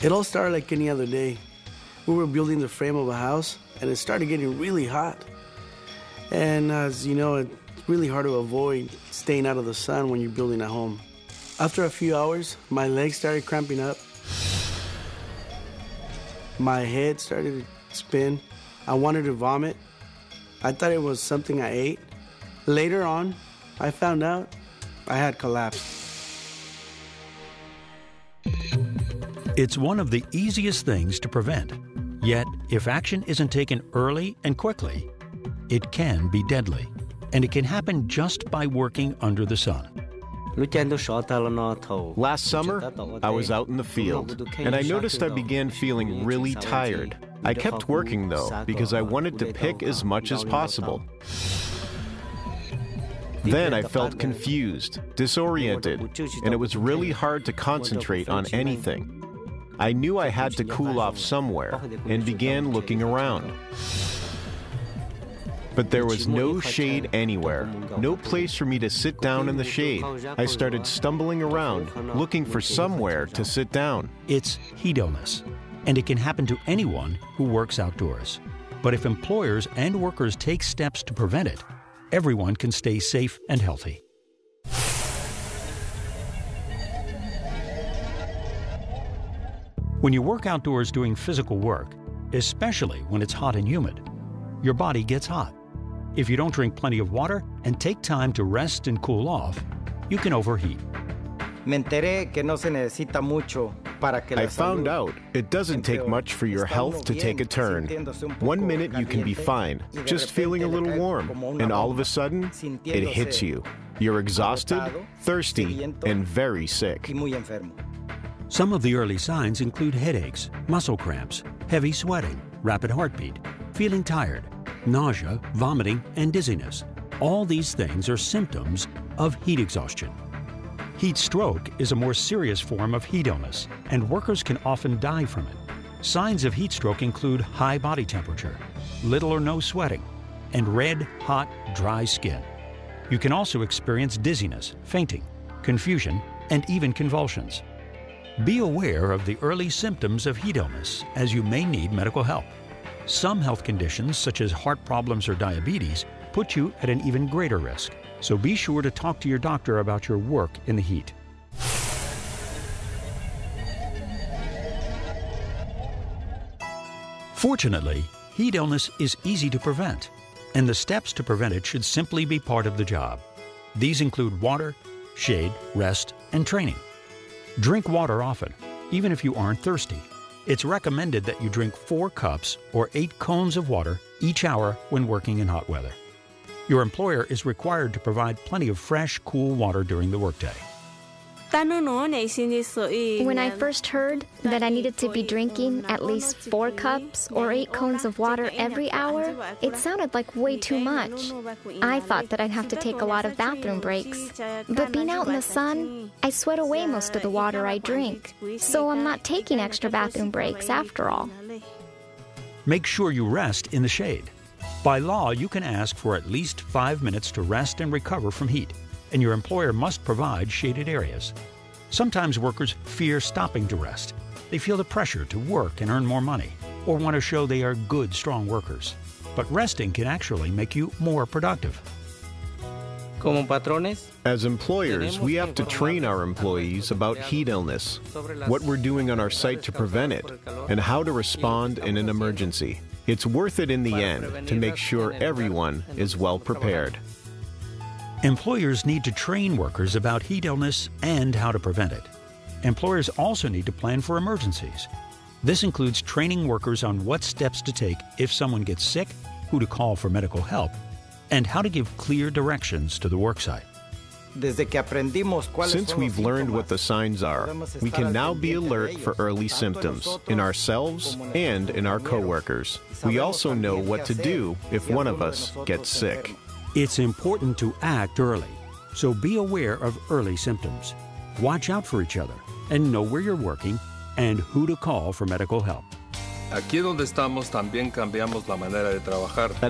It all started like any other day. We were building the frame of a house, and it started getting really hot. And as you know, it's really hard to avoid staying out of the sun when you're building a home. After a few hours, my legs started cramping up. My head started to spin. I wanted to vomit. I thought it was something I ate. Later on, I found out I had collapsed. It's one of the easiest things to prevent. Yet, if action isn't taken early and quickly, it can be deadly. And it can happen just by working under the sun. Last summer, I was out in the field, and I noticed I began feeling really tired. I kept working, though, because I wanted to pick as much as possible. Then I felt confused, disoriented, and it was really hard to concentrate on anything. I knew I had to cool off somewhere, and began looking around. But there was no shade anywhere, no place for me to sit down in the shade. I started stumbling around, looking for somewhere to sit down. It's heat illness, and it can happen to anyone who works outdoors. But if employers and workers take steps to prevent it, everyone can stay safe and healthy. When you work outdoors doing physical work, especially when it's hot and humid, your body gets hot. If you don't drink plenty of water and take time to rest and cool off, you can overheat. I found out it doesn't take much for your health to take a turn. 1 minute you can be fine, just feeling a little warm, and all of a sudden, it hits you. You're exhausted, thirsty, and very sick. Some of the early signs include headaches, muscle cramps, heavy sweating, rapid heartbeat, feeling tired, nausea, vomiting, and dizziness. All these things are symptoms of heat exhaustion. Heat stroke is a more serious form of heat illness, and workers can often die from it. Signs of heat stroke include high body temperature, little or no sweating, and red, hot, dry skin. You can also experience dizziness, fainting, confusion, and even convulsions. Be aware of the early symptoms of heat illness, as you may need medical help. Some health conditions, such as heart problems or diabetes, put you at an even greater risk. So be sure to talk to your doctor about your work in the heat. Fortunately, heat illness is easy to prevent, and the steps to prevent it should simply be part of the job. These include water, shade, rest, and training. Drink water often, even if you aren't thirsty. It's recommended that you drink 4 cups or 8 cones of water each hour when working in hot weather. Your employer is required to provide plenty of fresh, cool water during the workday. When I first heard that I needed to be drinking at least 4 cups or 8 cones of water every hour, it sounded like way too much. I thought that I'd have to take a lot of bathroom breaks. But being out in the sun, I sweat away most of the water I drink, so I'm not taking extra bathroom breaks after all. Make sure you rest in the shade. By law, you can ask for at least 5 minutes to rest and recover from heat, and your employer must provide shaded areas. Sometimes workers fear stopping to rest. They feel the pressure to work and earn more money, or want to show they are good, strong workers. But resting can actually make you more productive. As employers, we have to train our employees about heat illness, what we're doing on our site to prevent it, and how to respond in an emergency. It's worth it in the end to make sure everyone is well prepared. Employers need to train workers about heat illness and how to prevent it. Employers also need to plan for emergencies. This includes training workers on what steps to take if someone gets sick, who to call for medical help, and how to give clear directions to the worksite. Since we've learned what the signs are, we can now be alert for early symptoms in ourselves and in our coworkers. We also know what to do if one of us gets sick. It's important to act early, so be aware of early symptoms. Watch out for each other and know where you're working and who to call for medical help. At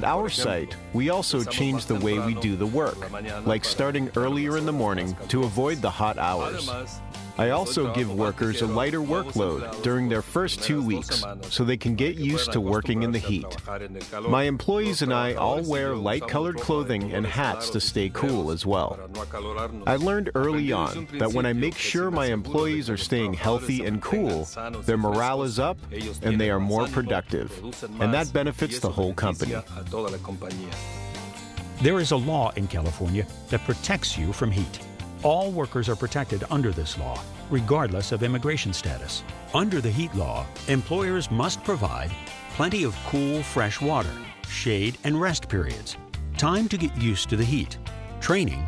our site, we also change the way we do the work, like starting earlier in the morning to avoid the hot hours. I also give workers a lighter workload during their first 2 weeks so they can get used to working in the heat. My employees and I all wear light-colored clothing and hats to stay cool as well. I learned early on that when I make sure my employees are staying healthy and cool, their morale is up and they are more productive, and that benefits the whole company. There is a law in California that protects you from heat. All workers are protected under this law, regardless of immigration status. Under the heat law, employers must provide plenty of cool, fresh water, shade and rest periods, time to get used to the heat, training,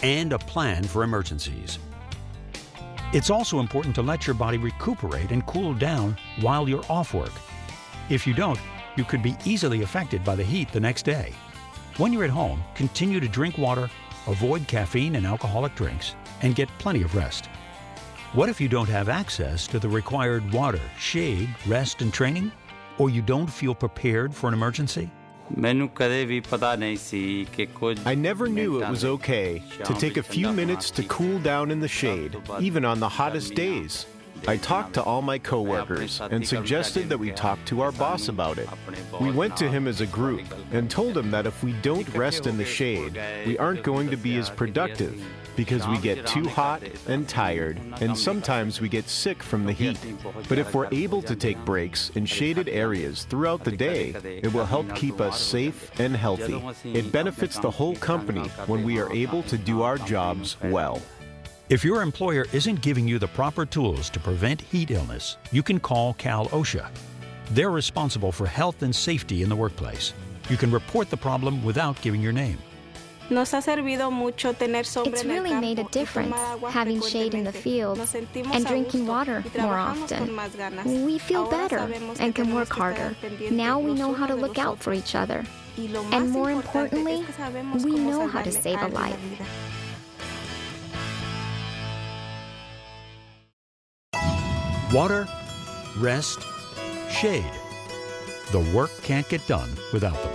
and a plan for emergencies. It's also important to let your body recuperate and cool down while you're off work. If you don't, you could be easily affected by the heat the next day. When you're at home, continue to drink water, avoid caffeine and alcoholic drinks, and get plenty of rest. What if you don't have access to the required water, shade, rest, and training? Or you don't feel prepared for an emergency? I never knew it was okay to take a few minutes to cool down in the shade, even on the hottest days. I talked to all my coworkers and suggested that we talk to our boss about it. We went to him as a group and told him that if we don't rest in the shade, we aren't going to be as productive because we get too hot and tired, and sometimes we get sick from the heat. But if we're able to take breaks in shaded areas throughout the day, it will help keep us safe and healthy. It benefits the whole company when we are able to do our jobs well. If your employer isn't giving you the proper tools to prevent heat illness, you can call Cal-OSHA. They're responsible for health and safety in the workplace. You can report the problem without giving your name. It's really made a difference having shade in the field and drinking water more often. We feel better and can work harder. Now we know how to look out for each other. And more importantly, we know how to save a life. Water, rest, shade. The work can't get done without them.